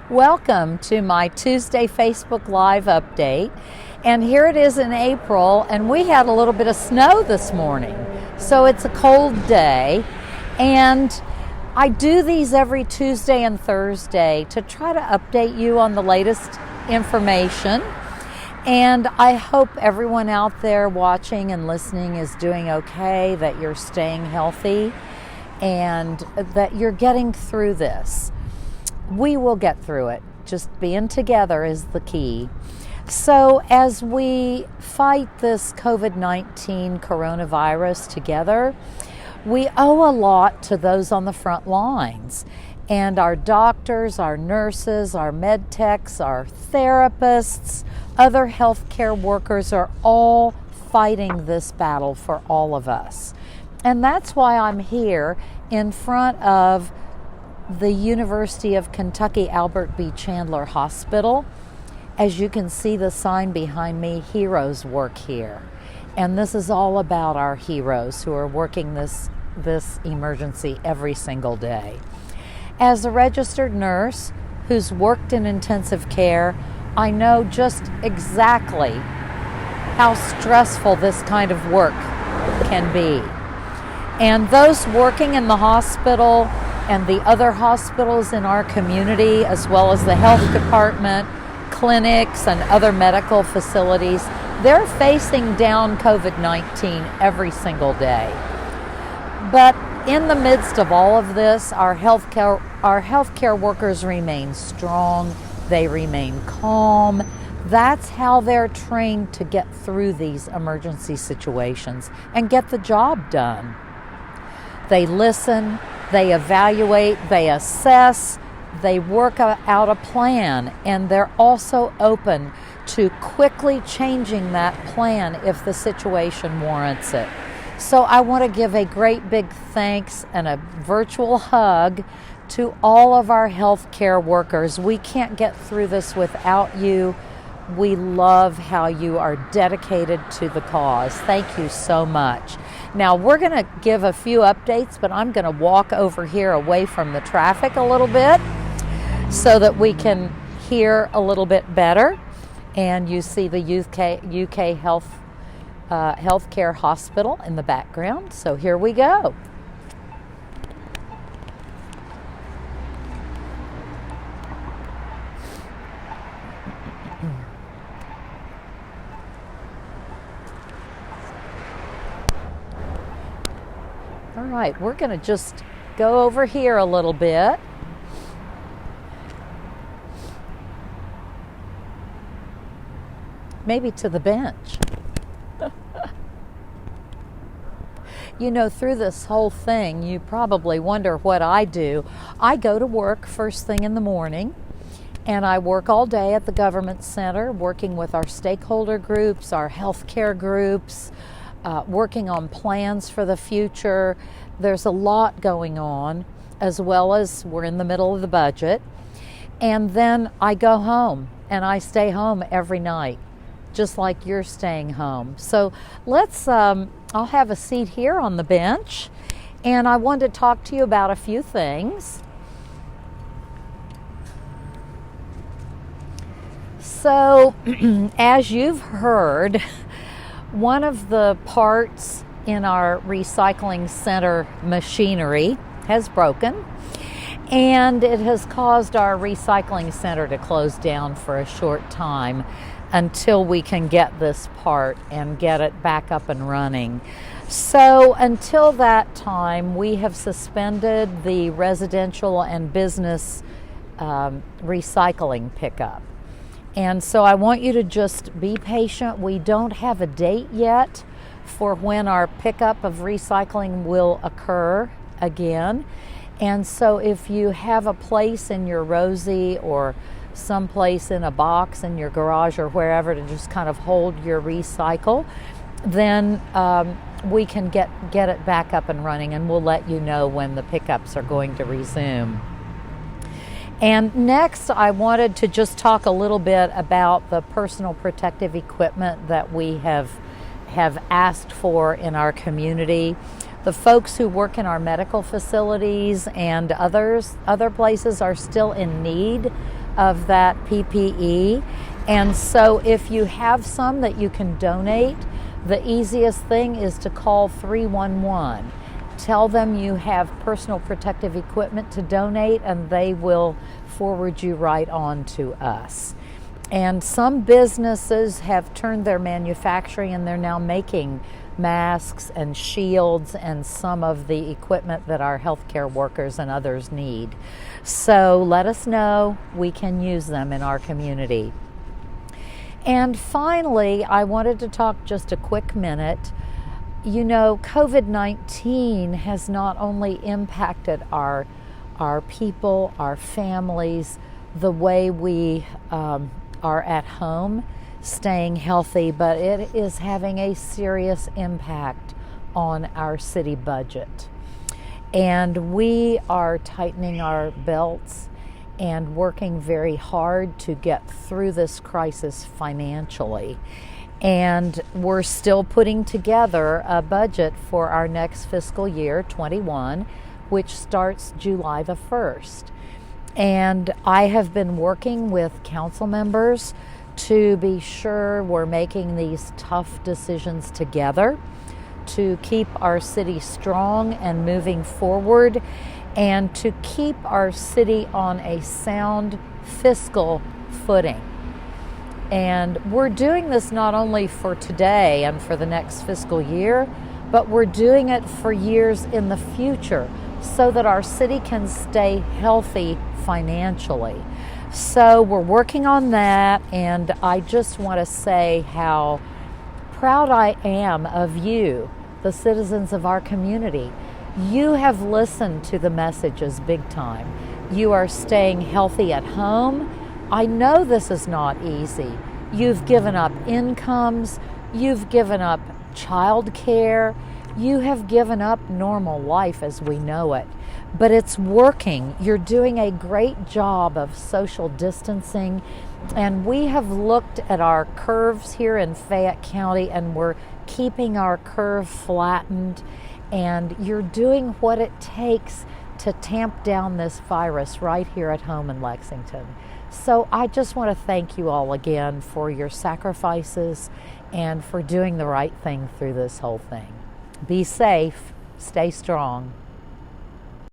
Welcome to my Tuesday Facebook Live update. And here it is in April, and we had a little bit of snow this morning. So it's a cold day, and I do these every Tuesday and Thursday to try to update you on the latest information. And I hope everyone out there watching and listening is doing okay, that you're staying healthy, and that you're getting through this. We will get through it. Just being together is the key. So as we fight this COVID-19 coronavirus together, we owe a lot to those on the front lines. And our doctors, our nurses, our med techs, our therapists, other healthcare workers are all fighting this battle for all of us. And that's why I'm here in front of the University of Kentucky Albert B. Chandler Hospital. As you can see the sign behind me, heroes work here. And this is all about our heroes who are working this emergency every single day. As a registered nurse who's worked in intensive care, I know just exactly how stressful this kind of work can be. And those working in the hospital and the other hospitals in our community, as well as the health department, clinics, and other medical facilities, they're facing down COVID-19 every single day. But in the midst of all of this, our healthcare workers remain strong, they remain calm. That's how they're trained to get through these emergency situations and get the job done. They listen, they evaluate, they assess, they work out a plan, and they're also open to quickly changing that plan if the situation warrants it. So I want to give a great big thanks and a virtual hug to all of our healthcare workers. We can't get through this without you. We love how you are dedicated to the cause. Thank you so much. Now, we're going to give a few updates, but I'm going to walk over here away from the traffic a little bit so that we can hear a little bit better. And you see the UK Healthcare Hospital in the background. So here we go. All right, we're going to just go over here a little bit. Maybe to the bench. You know, through this whole thing, you probably wonder what I do. I go to work first thing in the morning, and I work all day at the government center, working with our stakeholder groups, our healthcare groups, working on plans for the future. There's a lot going on, as well as we're in the middle of the budget. And then I go home, and I stay home every night, just like you're staying home. So let's, I'll have a seat here on the bench, and I wanted to talk to you about a few things. So, as you've heard, one of the parts in our recycling center machinery has broken, and it has caused our recycling center to close down for a short time until we can get this part and get it back up and running. So until that time, we have suspended the residential and business recycling pickup. And so I want you to just be patient. We don't have a date yet for when our pickup of recycling will occur again. And so if you have a place in your Rosie or someplace in a box in your garage or wherever to just kind of hold your recycle, then we can get it back up and running, and we'll let you know when the pickups are going to resume. And next, I wanted to just talk a little bit about the personal protective equipment that we have asked for in our community. The folks who work in our medical facilities and other places are still in need of that PPE. And so if you have some that you can donate, the easiest thing is to call 311. Tell them you have personal protective equipment to donate, and they will forward you right on to us. And some businesses have turned their manufacturing, and they're now making masks and shields and some of the equipment that our healthcare workers and others need. So let us know. We can use them in our community. And finally, I wanted to talk just a quick minute. You know, COVID-19 has not only impacted our people, our families, the way we are at home, staying healthy, but it is having a serious impact on our city budget. And we are tightening our belts and working very hard to get through this crisis financially. And we're still putting together a budget for our next fiscal year, 21, which starts July the 1st. And I have been working with council members to be sure we're making these tough decisions together to keep our city strong and moving forward, and to keep our city on a sound fiscal footing. And we're doing this not only for today and for the next fiscal year, but we're doing it for years in the future so that our city can stay healthy financially. So we're working on that, and I just want to say how proud I am of you, the citizens of our community. You have listened to the messages big time. You are staying healthy at home. I know this is not easy. You've given up incomes, you've given up child care, you have given up normal life as we know it. But it's working. You're doing a great job of social distancing. And we have looked at our curves here in Fayette County, and we're keeping our curve flattened. And you're doing what it takes to tamp down this virus right here at home in Lexington. So I just want to thank you all again for your sacrifices and for doing the right thing through this whole thing. Be safe, stay strong.